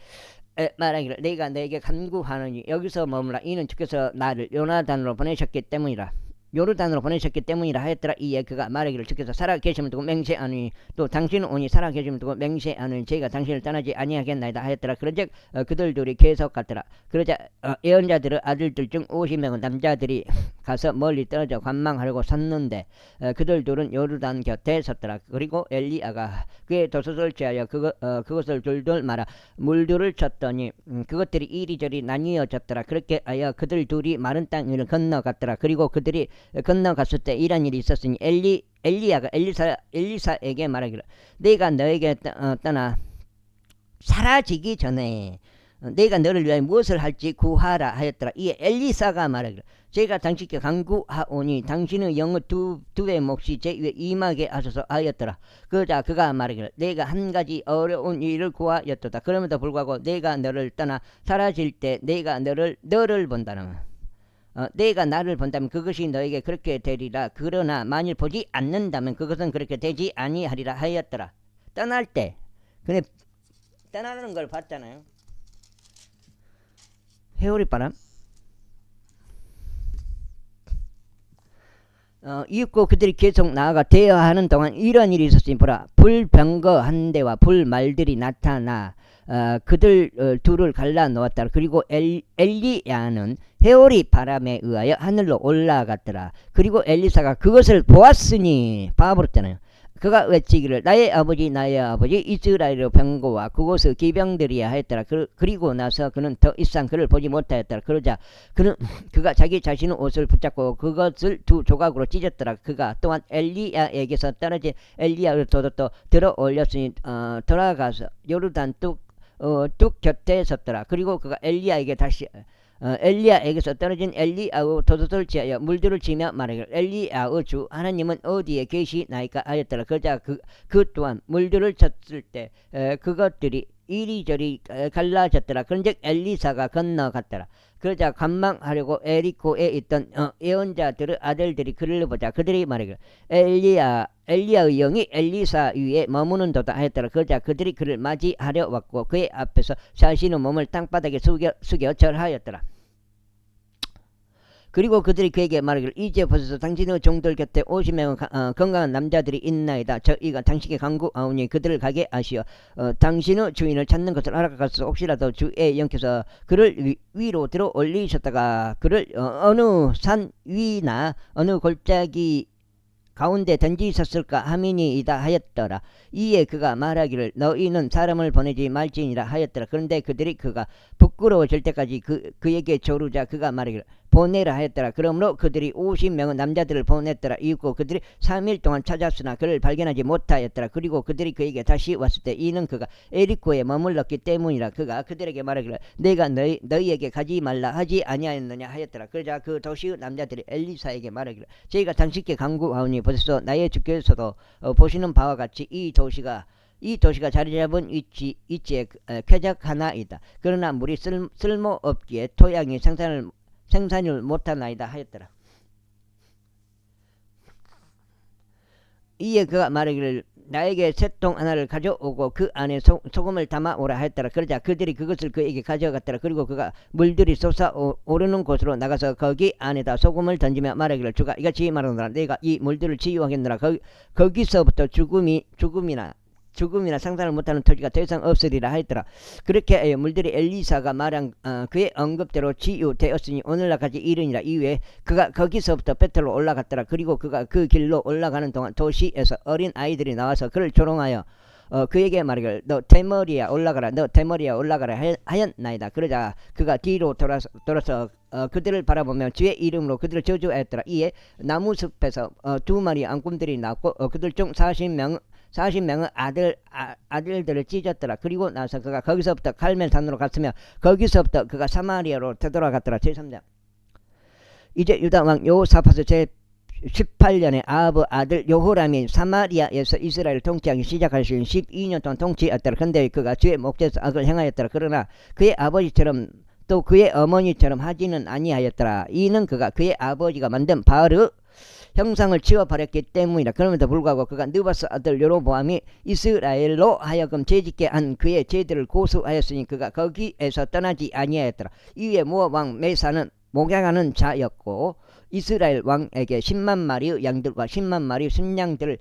말하기를 내가 너에게 간구하노니 여기서 머무라. 이는 주께서 나를 요나단으로 보내셨기 때문이라. 요르단으로 보내셨기 때문이라 하였더라. 이에 그가 말하기를 주께서 살아계심을 두고 맹세하노니 또 당신은 온히 살아계심을 두고 맹세하노니 저희가 당신을 떠나지 아니하겠나이다 하였더라. 그런즉 그들 둘이 계속 갔더라. 그러자 예언자들의 아들들 중 50명의 남자들이 가서 멀리 떨어져 관망하려고 섰는데 그들 둘은 요르단 곁에 섰더라. 그리고 엘리야가 그의 도섯을 취하여 그것을 둘둘 말아 물들을 쳤더니 그것들이 이리저리 나뉘어졌더라. 그렇게 하여 그들 둘이 마른 땅 위를 건너갔더라. 그리고 그들이 건너갔을 때 이런 일이 있었으니 엘리야가 엘리사에게 말하기를 내가 너에게 떠나 사라지기 전에 내가 너를 위하여 무엇을 할지 구하라 하였더라. 이에 엘리사가 말하기를 제가 당신께 간구하오니 당신의 영의 두의 몫이 제 위에 임하게 하소서 하였더라. 그러자 그가 말하기를 내가 한 가지 어려운 일을 구하였도다. 그럼에도 불구하고 내가 너를 떠나 사라질 때 내가 너를 본다는 내가 나를 본다면 그것이 너에게 그렇게 되리라. 그러나 만일 보지 않는다면 그것은 그렇게 되지 아니하리라 하였더라. 떠날 때 그네 떠나는 걸 봤잖아요. 회오리 바람 이윽고 그들이 계속 나아가 대화하는 동안 이런 일이 있었으니 보라 불병거 한 대와 불말들이 나타나 그들 둘을 갈라 놓았더라. 그리고 엘리야는 회오리 바람에 의하여 하늘로 올라갔더라. 그리고 엘리사가 그것을 보았으니 바보였잖아요. 그가 외치기를 나의 아버지 이스라엘의 병거와 그곳의 기병들이야 하였더라. 그리고 나서 그는 더 이상 그를 보지 못하였더라. 그러자 그가 자기 자신의 옷을 붙잡고 그것을 두 조각으로 찢었더라. 그가 또한 엘리야에게서 떨어진 엘리야를 또 들어 올렸으니 돌아가서 요르단 뚝 곁에 섰더라. 그리고 그가 엘리야에게 다시 엘리야에게서 떨어진 엘리야의 도둑을 취하여 물들을 치며 말하기를 엘리야의 주 하나님은 어디에 계시나이까 하였더라. 그러자 그 또한 물들을 쳤을 때 그것들이 이리저리 갈라졌더라. 그런즉 엘리사가 건너갔더라. 그러자 관망하려고 에리코에 있던 예언자들의 아들들이 그를 보자 그들이 말하기를 엘리야의 영이 엘리사 위에 머무는도다 하였더라. 그러자 그들이 그를 맞이하려 왔고 그의 앞에서 자신의 몸을 땅바닥에 숙여 절하였더라. 그리고 그들이 그에게 말하기를 이제 보소서 당신의 종들 곁에 50명의 건강한 남자들이 있나이다. 저희가 당신께 간구하오니 그들을 가게 하시어 당신의 주인을 찾는 것을 알아가서 혹시라도 주의 영께서 그를 위로 들어 올리셨다가 그를 어느 산 위나 어느 골짜기 가운데 던지셨을까 하미니이다 하였더라. 이에 그가 말하기를 너희는 사람을 보내지 말지니라 하였더라. 그런데 그들이 그가 부끄러워질 때까지 그에게 조르자 그가 말하기를 보내라 하였더라. 그러므로 그들이 50명의 남자들을 보냈더라. 이윽고 그들이 3일 동안 찾았으나 그를 발견하지 못하였더라. 그리고 그들이 그에게 다시 왔을 때 이는 그가 에리코에 머물렀기 때문이라. 그가 그들에게 말하기를 내가 너희에게 가지 말라 하지 아니하였느냐 하였더라. 그러자 그 도시의 남자들이 엘리사에게 말하기를 저희가 당신께 간구하오니 보소서 나의 주께서도 보시는 바와 같이 이 도시가 자리 잡은 위치에 쾌적하나이다. 그러나 물이 쓸모없기에 토양이 생산을 못하나이다 하였더라. 이에 그가 말하기를 나에게 쇠통 하나를 가져오고 그 안에 소금을 담아오라 하였더라. 그러자 그들이 그것을 그에게 가져갔더라. 그리고 그가 물들이 솟아오르는 곳으로 나가서 거기 안에다 소금을 던지며 말하기를 주가 이같이 말하노라. 내가 이 물들을 치유하겠노라. 거기서부터 죽음이나 죽음이나 상상을 못하는 토지가 더 이상 없으리라 하였더라. 그렇게 물들이 엘리사가 말한 그의 언급대로 치유되었으니 오늘날까지 이르니라. 이후에 그가 거기서부터 베텔로 올라갔더라. 그리고 그가 그 길로 올라가는 동안 도시에서 어린 아이들이 나와서 그를 조롱하여 그에게 말하기를 너 대머리야 올라가라, 너 대머리야 올라가라 하였나이다. 그러자 그가 뒤로 돌아서 그들을 바라보며 주의 이름으로 그들을 저주하였더라. 이에 나무숲에서 두 마리 앙꿈들이 나왔고 그들 중 40명은 아들들을 찢었더라. 그리고 나서 그가 거기서부터 갈멜산으로 갔으며 거기서부터 그가 사마리아로 되돌아갔더라. 제3장. 이제 유다 왕 여호사밧의 제 18년에 아합의 아들 여호람이 사마리아에서 이스라엘을 통치하기 시작할 시 12년 동안 통치했더라. 근데 그가 주의 목전에서 악을 행하였더라. 그러나 그의 아버지처럼 또 그의 어머니처럼 하지는 아니하였더라. 이는 그가 그의 아버지가 만든 바알의 형상을 치워버렸기 때문이라. 그럼에도 불구하고 그가 느바스 아들 여로보암이 이스라엘로 하여금 죄짓게 한 그의 죄들을 고수하였으니 그가 거기에서 떠나지 아니하였더라. 이에 모압 왕 메사는 목양하는 자였고 이스라엘 왕에게 10만 마리의 양들과 10만 마리의 순양들을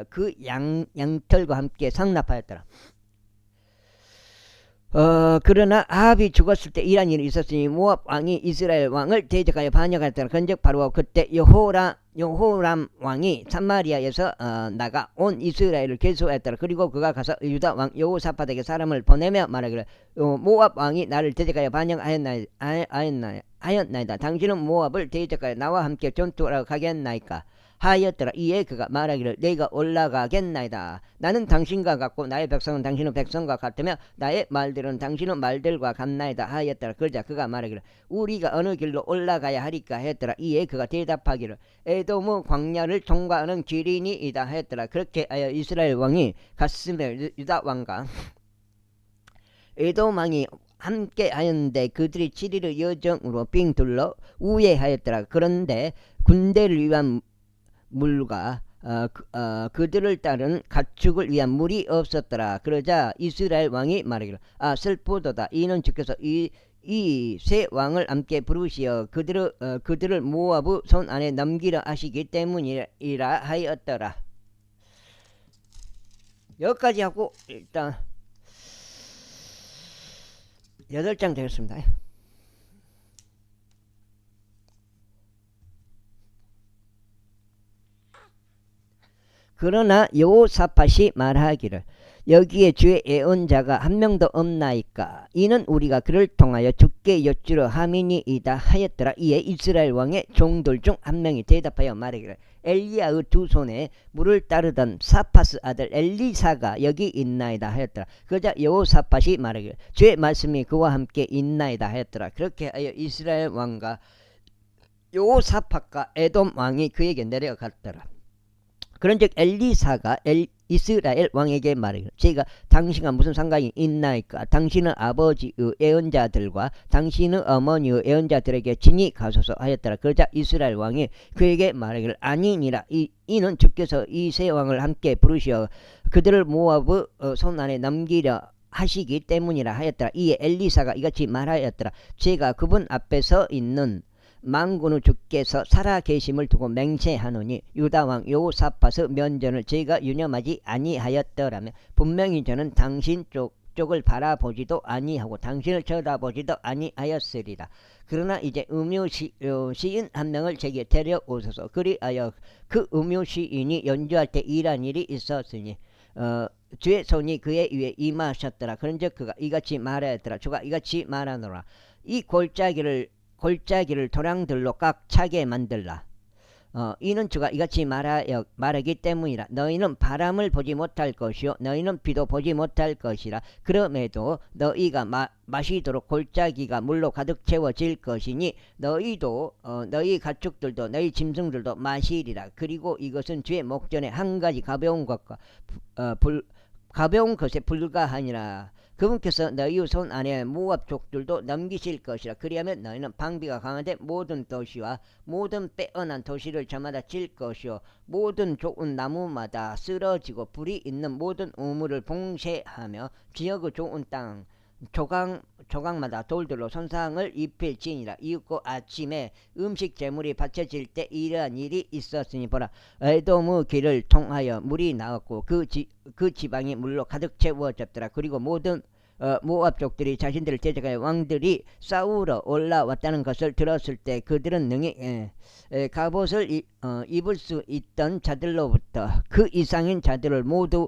그 양털과 함께 상납하였더라. 그러나 아합이 죽었을 때 이란 일이 있었으니 모압 왕이 이스라엘 왕을 대적하여 반역하였더라. 그런즉 바로 그때 여호람 왕이 사마리아에서 나가 온 이스라엘을 계수하였더라. 그리고 그가 가서 유다 왕 여호사밧에게 사람을 보내며 말하기를 모압 왕이 나를 대적하여 반역하였나이다. 당신은 모압을 대적하여 나와 함께 전투하러 가겠나이까 하였더라. 이에 그가 말하기를 내가 올라가겠나이다. 나는 당신과 같고 나의 백성은 당신의 백성과 같으며 나의 말들은 당신의 말들과 같나이다 하였더라. 그러자 그가 말하기를 우리가 어느 길로 올라가야 하리까 했더라. 이에 그가 대답하기를 에돔의 광야를 통과하는 길이니이다 하였더라. 그렇게 하여 이스라엘 왕이 갔으며 유다 왕과 에돔 왕이 함께 하였는데 그들이 7일의 여정으로 빙 둘러 우회하였더라. 그런데 군대를 위한 물과 그들을 따른 가축을 위한 물이 없었더라. 그러자 이스라엘 왕이 말하기를 슬프도다. 이는 주께서 이 세 왕을 함께 부르시어 그들을 모압의 손 안에 넘기려 하시기 때문이라 하였더라. 여기까지 하고 일단 8장 되겠습니다. 그러나 여호사밧이 말하기를 여기에 주의 예언자가 한 명도 없나이까. 이는 우리가 그를 통하여 죽게 여쭈려 함이니이다 하였더라. 이에 이스라엘 왕의 종들 중 한 명이 대답하여 말하기를 엘리야의 두 손에 물을 따르던 사파스 아들 엘리사가 여기 있나이다 하였더라. 그러자 여호사밧이 말하기를 주의 말씀이 그와 함께 있나이다 하였더라. 그렇게 하여 이스라엘 왕과 여호사밧과 에돔 왕이 그에게 내려갔더라. 그런즉 엘리사가 이스라엘 왕에게 말하기를 제가 당신과 무슨 상관이 있나이까. 당신은 아버지의 예언자들과 당신의 어머니의 예언자들에게 진히 가소서 하였더라. 그러자 이스라엘 왕이 그에게 말하기를 아니니라. 이는 주께서 이 세 왕을 함께 부르시어 그들을 모압의 손 안에 넘기려 하시기 때문이라 하였더라. 이에 엘리사가 이같이 말하였더라. 제가 그분 앞에서 있는 만군의 주께서 살아계심을 두고 맹세하노니 유다왕 여호사밧의 면전을 제가 유념하지 아니하였더라면 분명히 저는 당신 쪽을 바라보지도 아니하고 당신을 쳐다보지도 아니하였으리라. 그러나 이제 음유시인 한 명을 제게 데려오소서. 그리하여 그 음유시인이 연주할 때 일한 일이 있었으니 주의 손이 그의 위에 임하셨더라. 그런즉 그가 이같이 말하였더라. 주가 이같이 말하노라. 이 골짜기를 도량들로 꽉 차게 만들라. 이는 주가 이같이 말하기 때문이라. 너희는 바람을 보지 못할 것이요 너희는 비도 보지 못할 것이라. 그럼에도 너희가 마시도록 골짜기가 물로 가득 채워질 것이니 너희도 너희 가축들도 너희 짐승들도 마시리라. 그리고 이것은 주의 목전에 한 가지 가벼운 것에 불과하니라. 그분께서 너희 손 안에 모압 족들도 넘기실 것이라. 그리하면 너희는 방비가 강한데 모든 도시와 모든 빼어난 도시를 저마다 칠 것이요 모든 좋은 나무마다 쓰러지고 불이 있는 모든 우물을 봉쇄하며 지역의 좋은 땅 조각마다 돌들로 손상을 입힐지니라. 이윽고 아침에 음식 제물이 바쳐질 때 이러한 일이 있었으니 보라, 에돔의 길을 통하여 물이 나왔고 그 지방이 물로 가득 채워졌더라. 그리고 모든 모압족들이 자신들을 대적하여 왕들이 싸우러 올라왔다는 것을 들었을 때 그들은 능히 갑옷을 입을 수 있던 자들로부터 그 이상인 자들을 모두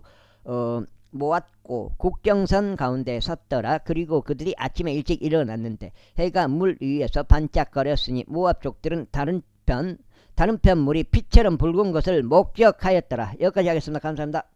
모았고 국경선 가운데 섰더라. 그리고 그들이 아침에 일찍 일어났는데 해가 물 위에서 반짝거렸으니 모압족들은 다른 편 물이 피처럼 붉은 것을 목격하였더라. 여기까지 하겠습니다. 감사합니다.